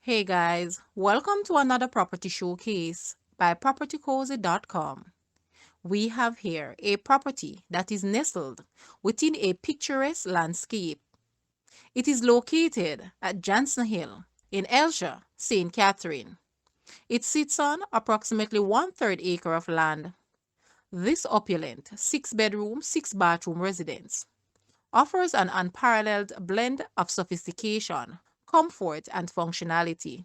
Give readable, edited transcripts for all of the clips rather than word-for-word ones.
Hey guys, welcome to another property showcase by propertycozy.com. We have here a property that is nestled within a picturesque landscape. It is located at Jansen Hill in Hellshire, St. Catherine. It sits on approximately one-third acre of land. This opulent 6-bedroom, 6-bathroom residence offers an unparalleled blend of sophistication, comfort, and functionality.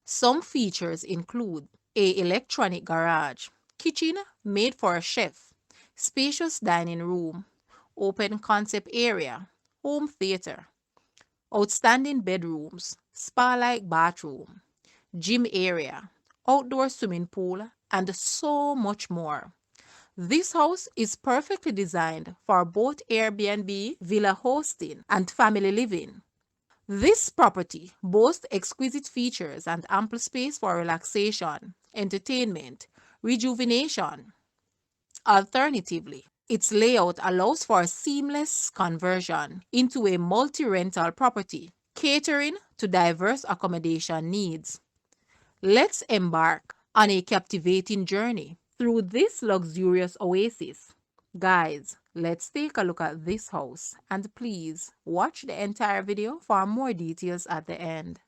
Some features include a electronic garage, kitchen made for a chef, spacious dining room, open concept area, home theater, outstanding bedrooms, spa-like bathroom, gym area, outdoor swimming pool, and so much more. This house is perfectly designed for both Airbnb, villa hosting, and family living. This property boasts exquisite features and ample space for relaxation, entertainment, rejuvenation. Alternatively, its layout allows for seamless conversion into a multi-rental property, catering to diverse accommodation needs. Let's embark on a captivating journey through this luxurious oasis. Guys, let's take a look at this house and please watch the entire video for more details at the end.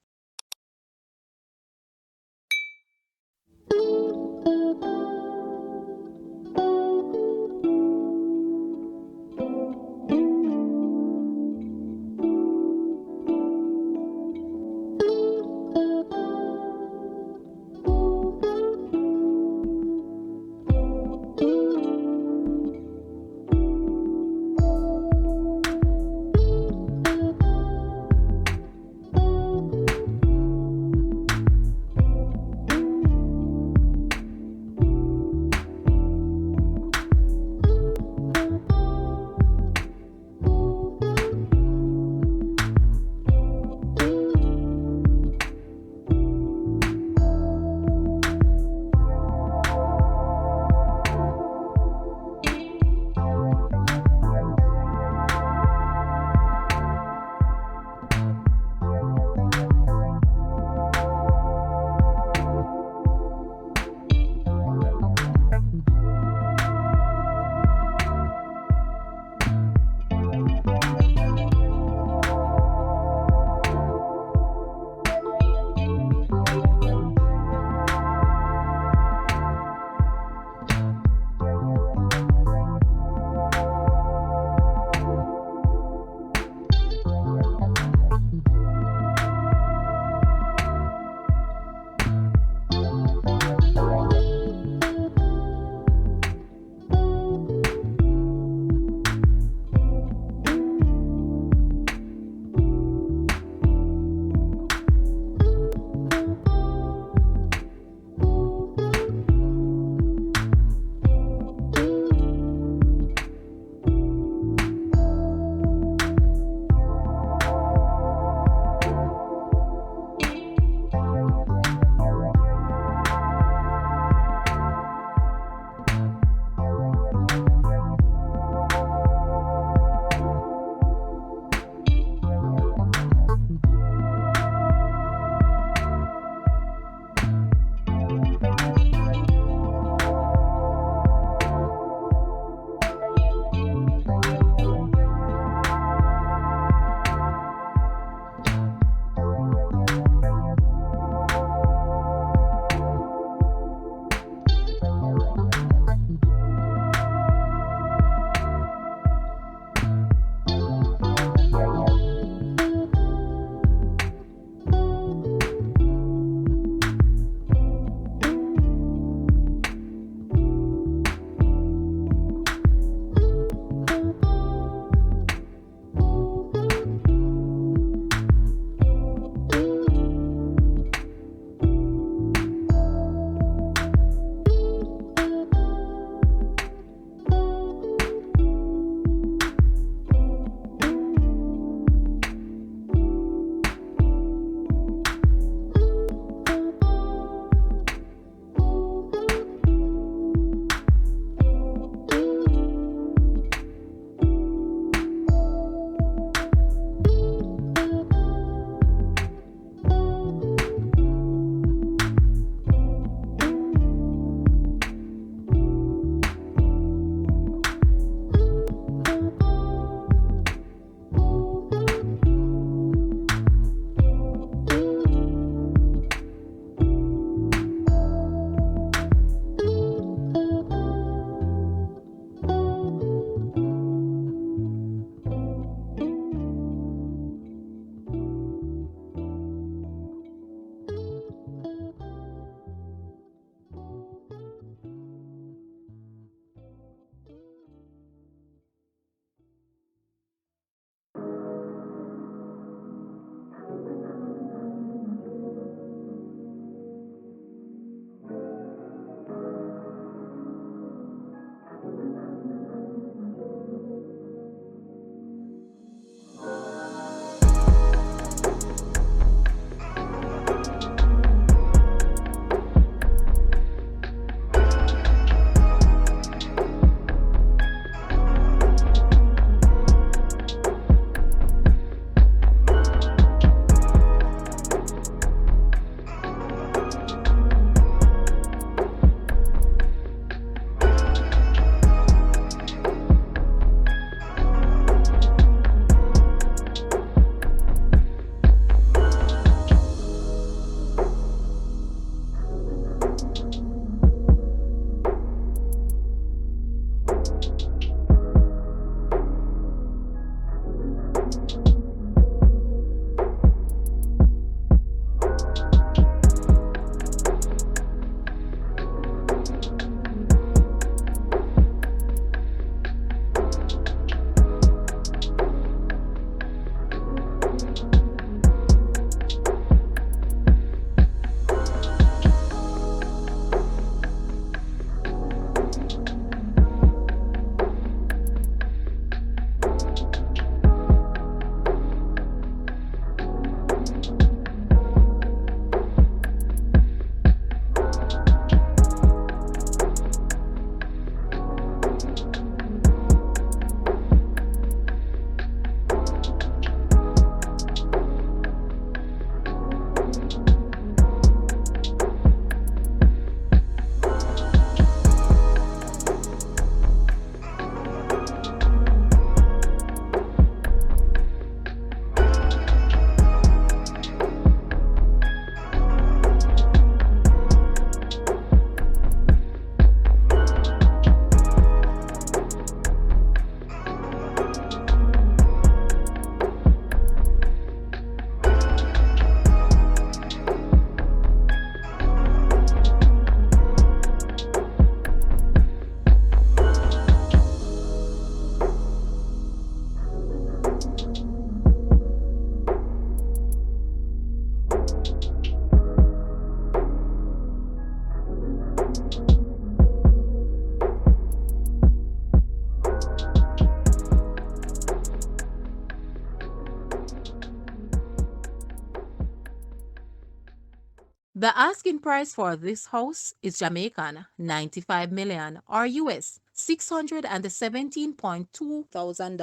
The asking price for this house is Jamaican 95 million or US $617.2 thousand.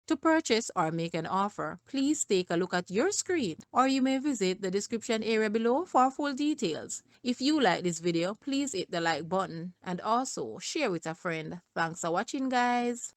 To purchase or make an offer, please take a look at your screen or you may visit the description area below for full details. If you like this video, please hit the like button and also share with a friend. Thanks for watching, guys.